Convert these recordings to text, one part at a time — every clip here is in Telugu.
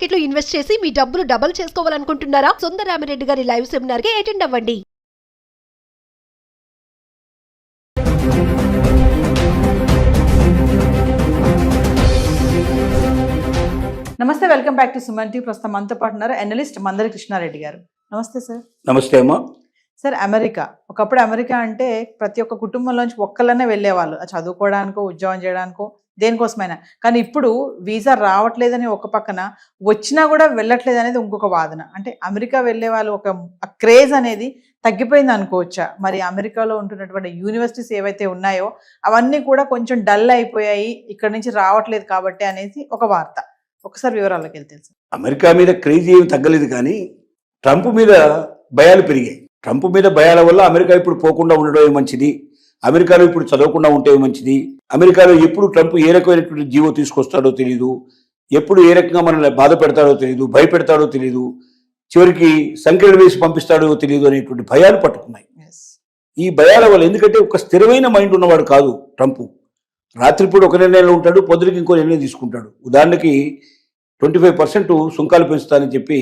మార్కెట్ లో ఇన్వెస్ట్ చేసి మీ డబ్బులు డబుల్ చేసుకోవాలనుకుంటున్నారా? సుందరరామిరెడ్డి గారి లైవ్ సెమినార్ కి అటెండ్ అవ్వండి. నమస్తే, welcome back to Suman TV. ప్రస్తుతం మనతో పాటు ఉన్నారు అనలిస్ట్ మందరి కృష్ణారెడ్డి గారు. నమస్తే సార్. నమస్తే అమ్మా. సార్, అమెరికా ఒకప్పుడు అమెరికా అంటే ప్రతి ఒక్క కుటుంబంలోంచి ఒక్కళ్ళనే వెళ్ళేవాళ్ళు, చదువుకోవడానికో ఉద్యోగం చేయడానికో దేనికోసమైనా. కానీ ఇప్పుడు వీసా రావట్లేదని ఒక పక్కన, వచ్చినా కూడా వెళ్ళట్లేదు అనేది ఇంకొక వాదన. అంటే అమెరికా వెళ్ళే వాళ్ళు ఒక క్రేజ్ అనేది తగ్గిపోయింది అనుకోవచ్చా? మరి అమెరికాలో ఉంటున్నటువంటి యూనివర్సిటీస్ ఏవైతే ఉన్నాయో అవన్నీ కూడా కొంచెం డల్ అయిపోయాయి, ఇక్కడ నుంచి రావట్లేదు కాబట్టి అనేది ఒక వార్త. ఒకసారి వివరాల్లోకి వెళ్తే సార్. అమెరికా మీద క్రేజీ ఏమి తగ్గలేదు, కానీ ట్రంప్ మీద భయాలు పెరిగాయి. ట్రంప్ మీద భయాల వల్ల అమెరికా ఇప్పుడు పోకుండా ఉండడమే మంచిది, అమెరికాలో ఇప్పుడు చదవకుండా ఉంటే మంచిది, అమెరికాలో ఎప్పుడు ట్రంప్ ఏ రకమైనటువంటి జీవో తీసుకొస్తాడో తెలియదు, ఎప్పుడు ఏ రకంగా మనల్ని బాధ పెడతాడో తెలియదు, భయపెడతాడో తెలియదు, చివరికి సంఖ్యలు వేసి పంపిస్తాడో తెలియదు అనేటువంటి భయాలు పట్టుకున్నాయి. ఈ భయాల వల్ల, ఎందుకంటే ఒక స్థిరమైన మైండ్ ఉన్నవాడు కాదు ట్రంప్. రాత్రిపూట ఒక నిర్ణయంలో ఉంటాడు, పొద్దురికి ఇంకో నిర్ణయం తీసుకుంటాడు. ఉదాహరణకి 25% సుంకాలు పెంచుతానని చెప్పి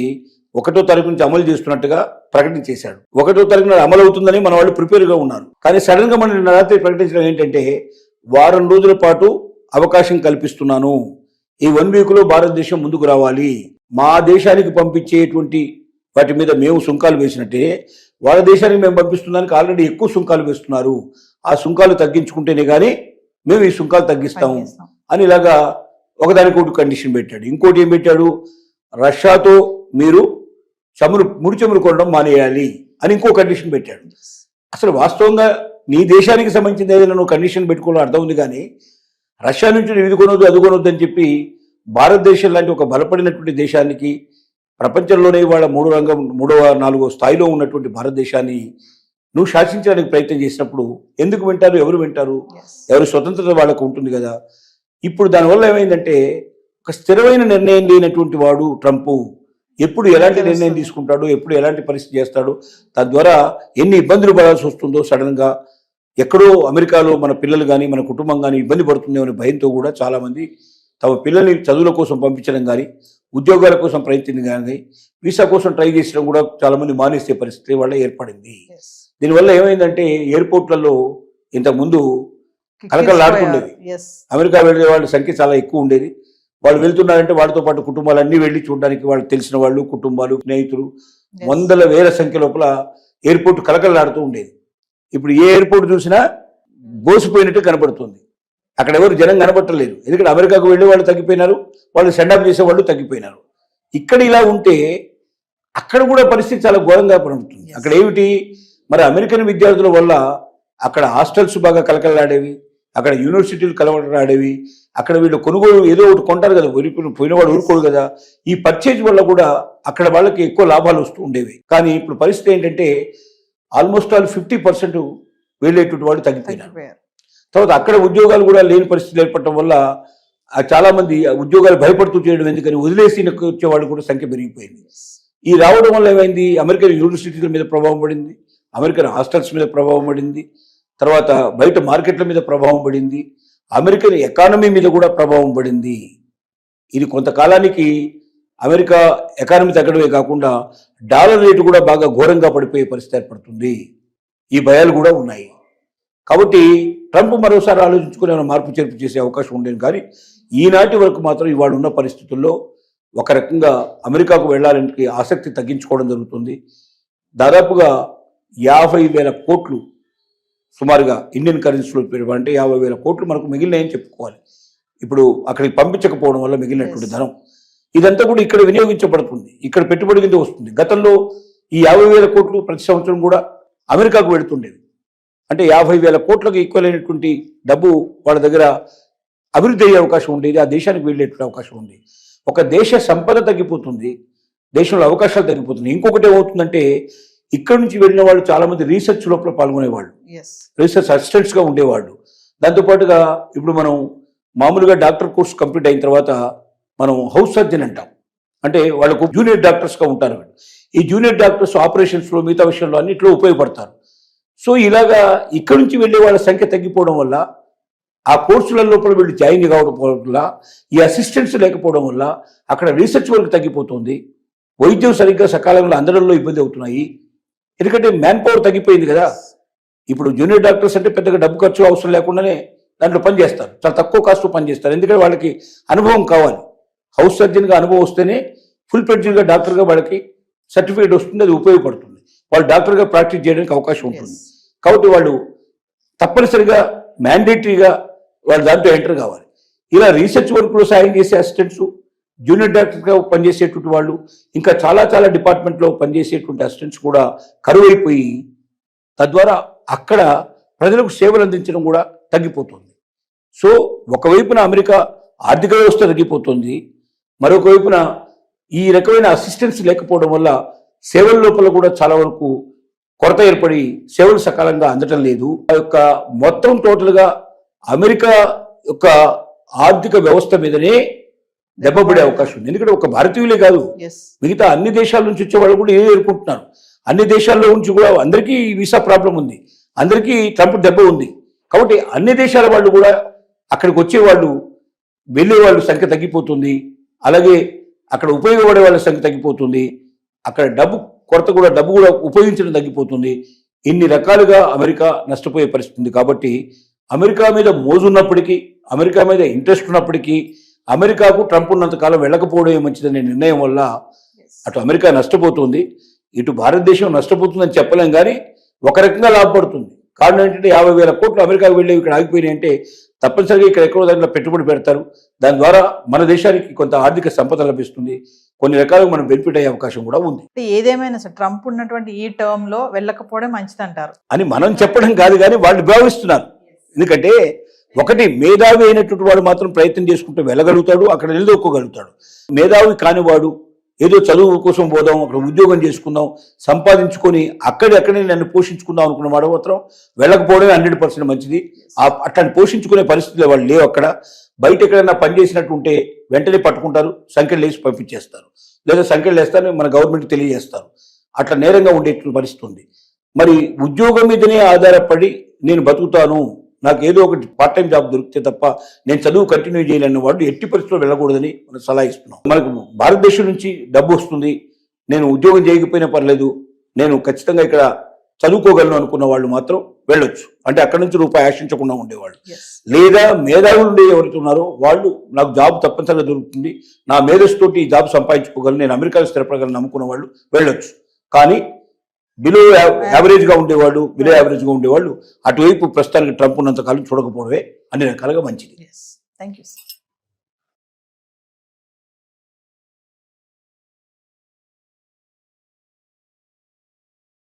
1వ తారీఖు నుంచి అమలు చేస్తున్నట్టుగా ప్రకటించేశాడు. 1వ తారీఖున అమలు అవుతుందని మన వాళ్ళు ప్రిపేర్గా ఉన్నారు. కానీ సడన్ గా మనం నిన్న రాత్రి ప్రకటించడం ఏంటంటే, వారం రోజుల పాటు అవకాశం కల్పిస్తున్నాను, ఈ 1 వీక్ లో భారతదేశం ముందుకు రావాలి, మా దేశానికి పంపించేటువంటి వాటి మీద మేము సుంకాలు వేసినట్టే వాళ్ళ దేశానికి మేము పంపిస్తున్నానికి ఆల్రెడీ ఎక్కువ సుంకాలు వేస్తున్నారు, ఆ సుంకాలు తగ్గించుకుంటేనే కానీ మేము ఈ సుంకాలు తగ్గిస్తాము అని ఇలాగా ఒకదానికి ఒకటి కండిషన్ పెట్టాడు. ఇంకోటి ఏం పెట్టాడు, రష్యాతో మీరు ముడి చమురు కొనడం మానేయాలి అని ఇంకో కండిషన్ పెట్టాడు. అసలు వాస్తవంగా నీ దేశానికి సంబంధించిన ఏదైనా నువ్వు కండిషన్ పెట్టుకోవాలని అర్థం ఉంది, కానీ రష్యా నుంచి నువ్వు ఇది కొనొద్దు అది కొనొద్దు అని చెప్పి భారతదేశం లాంటి ఒక బలపడినటువంటి దేశానికి, ప్రపంచంలోనే ఇవాళ 3వ 4వ స్థాయిలో ఉన్నటువంటి భారతదేశాన్ని నువ్వు శాసించడానికి ప్రయత్నం చేసినప్పుడు ఎందుకు వింటారు? ఎవరు వింటారు? ఎవరు స్వతంత్రత వాళ్ళకు ఉంటుంది కదా. ఇప్పుడు దానివల్ల ఏమైందంటే, ఒక స్థిరమైన నిర్ణయం లేనటువంటి వాడు ట్రంప్ ఎప్పుడు ఎలాంటి నిర్ణయం తీసుకుంటాడు, ఎప్పుడు ఎలాంటి పరిస్థితి చేస్తాడు, తద్వారా ఎన్ని ఇబ్బందులు పడాల్సి వస్తుందో, సడన్ గా ఎక్కడో అమెరికాలో మన పిల్లలు కానీ మన కుటుంబం కానీ ఇబ్బంది పడుతుందేమో అనే భయంతో కూడా చాలామంది తమ పిల్లల్ని చదువుల కోసం పంపించడం కానీ, ఉద్యోగాల కోసం ప్రయత్నించడం కానీ, వీసా కోసం ట్రై చేసడం కూడా చాలామంది మానేసే పరిస్థితి వల్ల ఏర్పడింది. దీనివల్ల ఏమైందంటే, ఎయిర్పోర్ట్లలో ఇంతకుముందు కలకలాడుతుండేది, అమెరికా వెళ్ళే వాళ్ళ సంఖ్య చాలా ఎక్కువ ఉండేది. వాళ్ళు వెళ్తున్నారంటే వాళ్ళతో పాటు కుటుంబాలన్నీ వెళ్ళి చూడడానికి వాళ్ళు తెలిసిన వాళ్ళు, కుటుంబాలు, స్నేహితులు, వందల వేల సంఖ్య లోపల ఎయిర్పోర్ట్ కలకలాడుతూ ఉండేది. ఇప్పుడు ఏ ఎయిర్పోర్ట్ చూసినా బోసిపోయినట్టు కనబడుతుంది, అక్కడ ఎవరు జనం కనబట్టలేరు. ఎందుకంటే అమెరికాకు వెళ్ళే వాళ్ళు తగ్గిపోయినారు, వాళ్ళు సెండప్ చేసే వాళ్ళు తగ్గిపోయినారు. ఇక్కడ ఇలా ఉంటే అక్కడ కూడా పరిస్థితి చాలా ఘోరంగా పడుతుంది. అక్కడ ఏమిటి, మరి అమెరికన్ విద్యార్థుల వల్ల అక్కడ హాస్టల్స్ బాగా కలకలాడేవి, అక్కడ యూనివర్సిటీలు కలకలాడేవి, అక్కడ వీళ్ళు కొనుగోలు ఏదో ఒకటి కొంటారు కదా, పోయినవాడు ఊరుకోడు కదా. ఈ పర్చేజ్ వల్ల కూడా అక్కడ వాళ్ళకి ఎక్కువ లాభాలు వస్తూ ఉండేవి. కానీ ఇప్పుడు పరిస్థితి ఏంటంటే, ఆల్మోస్ట్ ఆల్ 50% వెళ్ళేటువంటి వాడు తగ్గిపోయినారు. తర్వాత అక్కడ ఉద్యోగాలు కూడా లేని పరిస్థితులు ఏర్పడటం వల్ల చాలా మంది ఉద్యోగాలు భయపడుతూ చేయడం ఎందుకని వదిలేసి వచ్చేవాళ్ళు కూడా సంఖ్య పెరిగిపోయింది. ఈ రావడం వల్ల ఏమైంది, అమెరికన్ యూనివర్సిటీల మీద ప్రభావం పడింది, అమెరికన్ హాస్టల్స్ మీద ప్రభావం పడింది, తర్వాత బయట మార్కెట్ల మీద ప్రభావం పడింది, అమెరికన్ ఎకానమీ మీద కూడా ప్రభావం పడింది. ఇది కొంతకాలానికి అమెరికా ఎకానమీ తగ్గడమే కాకుండా డాలర్ రేటు కూడా బాగా ఘోరంగా పడిపోయే పరిస్థితి ఏర్పడుతుంది. ఈ భయాలు కూడా ఉన్నాయి. కాబట్టి ట్రంప్ మరోసారి ఆలోచించుకునే మార్పు చేర్పు చేసే అవకాశం ఉండేది. కానీ ఈనాటి వరకు మాత్రం ఇవాళ ఉన్న పరిస్థితుల్లో ఒక రకంగా అమెరికాకు వెళ్ళాలని ఆసక్తి తగ్గించుకోవడం జరుగుతుంది. దాదాపుగా 50,000 కోట్లు సుమారుగా ఇండియన్ కరెన్సీలో అంటే 50,000 కోట్లు మనకు మిగిలినాయని చెప్పుకోవాలి. ఇప్పుడు అక్కడికి పంపించకపోవడం వల్ల మిగిలినటువంటి ధనం ఇదంతా కూడా ఇక్కడ వినియోగించబడుతుంది, ఇక్కడ పెట్టుబడి కింద వస్తుంది. గతంలో ఈ 50,000 కోట్లు ప్రతి సంవత్సరం కూడా అమెరికాకు వెళుతుండేవి. అంటే 50,000 కోట్లకు ఈక్వల్ అయినటువంటి డబ్బు వాళ్ళ దగ్గర అభివృద్ధి అయ్యే అవకాశం ఉండేది, ఆ దేశానికి వెళ్ళేటువంటి అవకాశం ఉంది. ఒక దేశ సంపద తగ్గిపోతుంది, దేశంలో అవకాశాలు తగ్గిపోతున్నాయి. ఇంకొకటి ఏమవుతుందంటే, ఇక్కడ నుంచి వెళ్ళిన వాళ్ళు చాలా మంది రీసెర్చ్ లోపల పాల్గొనేవాళ్ళు, రీసెర్చ్ అసిస్టెంట్స్ గా ఉండేవాళ్ళు. దాంతోపాటుగా ఇప్పుడు మనం మామూలుగా డాక్టర్ కోర్స్ కంప్లీట్ అయిన తర్వాత మనం హౌస్ సర్జన్ అంటాం, అంటే వాళ్ళకు జూనియర్ డాక్టర్స్ గా ఉంటారు. ఈ జూనియర్ డాక్టర్స్ ఆపరేషన్స్ లో మిగతా విషయంలో అన్నింటిలో ఉపయోగపడతారు. సో ఇలాగా ఇక్కడ నుంచి వెళ్ళే వాళ్ళ సంఖ్య తగ్గిపోవడం వల్ల ఆ కోర్సుల లోపల వీళ్ళు జాయిన్ కావడం వల్ల, ఈ అసిస్టెంట్స్ లేకపోవడం వల్ల అక్కడ రీసెర్చ్ వర్క్ తగ్గిపోతుంది, వైద్యం సరిగ్గా సకాలంలో అందడంలో ఇబ్బంది అవుతున్నాయి. ఎందుకంటే మ్యాన్ పవర్ తగ్గిపోయింది కదా. ఇప్పుడు జూనియర్ డాక్టర్స్ అంటే పెద్దగా డబ్బు ఖర్చు అవసరం లేకుండానే దాంట్లో పనిచేస్తారు, చాలా తక్కువ కాస్ట్ పనిచేస్తారు. ఎందుకంటే వాళ్ళకి అనుభవం కావాలి. హౌస్ సర్జన్గా అనుభవం వస్తేనే ఫుల్ ఫ్లెడ్జ్డ్గా డాక్టర్గా వాళ్ళకి సర్టిఫికేట్ వస్తుంది, అది ఉపయోగపడుతుంది, వాళ్ళు డాక్టర్గా ప్రాక్టీస్ చేయడానికి అవకాశం ఉంటుంది. కాబట్టి వాళ్ళు తప్పనిసరిగా మ్యాండేటరీగా వాళ్ళు దాంట్లో ఎంటర్ కావాలి. ఇలా రీసెర్చ్ వర్క్లో సాయం చేసే అసిస్టెంట్స్, జూనియర్ డాక్టర్గా పనిచేసేటువంటి వాళ్ళు, ఇంకా చాలా చాలా డిపార్ట్మెంట్లో పనిచేసేటువంటి అసిస్టెంట్స్ కూడా కరువైపోయి తద్వారా అక్కడ ప్రజలకు సేవలు అందించడం కూడా తగ్గిపోతుంది. సో ఒకవైపున అమెరికా ఆర్థిక వ్యవస్థ తగ్గిపోతుంది, మరొక వైపున ఈ రకమైన అసిస్టెన్స్ లేకపోవడం వల్ల సేవల లోపల కూడా చాలా వరకు కొరత ఏర్పడి సేవలు సకాలంగా అందటం లేదు. ఆ యొక్క మొత్తం టోటల్గా అమెరికా యొక్క ఆర్థిక వ్యవస్థ మీదనే దెబ్బపడే అవకాశం ఉంది. ఎందుకంటే ఒక భారతీయులే కాదు, మిగతా అన్ని దేశాల నుంచి వచ్చే వాళ్ళు కూడా ఏదో ఎదుర్కొంటున్నారు. అన్ని దేశాల్లో నుంచి కూడా అందరికీ వీసా ప్రాబ్లం ఉంది, అందరికీ ట్రంప్ దెబ్బ ఉంది. కాబట్టి అన్ని దేశాల వాళ్ళు కూడా అక్కడికి వచ్చేవాళ్ళు, వెళ్ళే వాళ్ళ సంఖ్య తగ్గిపోతుంది. అలాగే అక్కడ ఉపయోగపడే వాళ్ళ సంఖ్య తగ్గిపోతుంది. అక్కడ డబ్బు కూడా ఉపయోగించడం తగ్గిపోతుంది. ఇన్ని రకాలుగా అమెరికా నష్టపోయే పరిస్థితి ఉంది. కాబట్టి అమెరికా మీద మోజు ఉన్నప్పటికీ, అమెరికా మీద ఇంట్రెస్ట్ ఉన్నప్పటికీ, అమెరికాకు ట్రంప్ ఉన్నంత కాలం వెళ్ళకపోవడమే మంచిదనే నిర్ణయం వల్ల అటు అమెరికా నష్టపోతుంది, ఇటు భారతదేశం నష్టపోతుందని చెప్పలేం. కానీ ఒక రకంగా లాభపడుతుంది. కారణం ఏంటంటే 50,000 కోట్లు అమెరికాకు వెళ్ళేవి ఇక్కడ ఆగిపోయినాయి అంటే తప్పనిసరిగా ఇక్కడ ఎక్కడో దాంట్లో పెట్టుబడి పెడతారు. దాని ద్వారా మన దేశానికి కొంత ఆర్థిక సంపద లభిస్తుంది, కొన్ని రకాలుగా మనం బెనిఫిట్ అయ్యే అవకాశం కూడా ఉంది. ఏదేమైనా సార్ ట్రంప్ ఉన్నటువంటి ఈ టర్మ్ లో వెళ్ళకపోవడం మంచిది అంటారు అని మనం చెప్పడం కాదు, కానీ వాళ్ళు భావిస్తున్నారు. ఎందుకంటే ఒకటి, మేధావి అయినటువంటి వాడు మాత్రం ప్రయత్నం చేసుకుంటూ వెళ్ళగలుగుతాడు, అక్కడ నిలదొక్కోగలుగుతాడు. మేధావి కానివాడు ఏదో చదువు కోసం పోదాం, అక్కడ ఉద్యోగం చేసుకుందాం, సంపాదించుకొని అక్కడే నన్ను పోషించుకుందాం అనుకున్న వాడు మాత్రం వెళ్ళకపోవడమే 100% మంచిది. అట్లాంటి పోషించుకునే పరిస్థితులు వాళ్ళు లేవు. అక్కడ బయట ఎక్కడైనా పనిచేసినట్టు ఉంటే వెంటనే పట్టుకుంటారు, సంఖ్యలు వేసి పంపించేస్తారు, లేదా సంఖ్యలు వేస్తారని మన గవర్నమెంట్ తెలియజేస్తారు. అట్లా నేరంగా ఉండే పరిస్థితి ఉంది. మరి ఉద్యోగం మీదనే ఆధారపడి నేను బతుకుతాను, నాకు ఏదో ఒకటి పార్ట్ టైం జాబ్ దొరికితే తప్ప నేను చదువు కంటిన్యూ చేయలేని వాడు ఎట్టి పరిస్థితుల్లో వెళ్ళకూడదని మనం సలహా ఇస్తున్నాం. మనకు భారతదేశం నుంచి డబ్బు వస్తుంది, నేను ఉద్యోగం చేయకపోయినా పర్లేదు, నేను ఖచ్చితంగా ఇక్కడ చదువుకోగలను అనుకున్న వాళ్ళు మాత్రం వెళ్ళొచ్చు. అంటే అక్కడి నుంచి రూపాయి ఆశించకుండా ఉండేవాళ్ళు. లేదా మేధావులు ఉండే ఎవరైతే ఉన్నారో వాళ్ళు నాకు జాబ్ తప్పనిసరిగా దొరుకుతుంది, నా మేధస్సుతోటి ఈ జాబ్ సంపాదించుకోగలను, నేను అమెరికాలో స్థిరపడగలను అనుకున్న వాళ్ళు వెళ్ళొచ్చు. కానీ బిలో యావరేజ్గా ఉండేవాళ్ళు అటువైపు ప్రస్తుతానికి ట్రంప్ ఉన్నంతకాలం చూడకపోవడమే అన్ని రకాలుగా మంచిది. Thank you.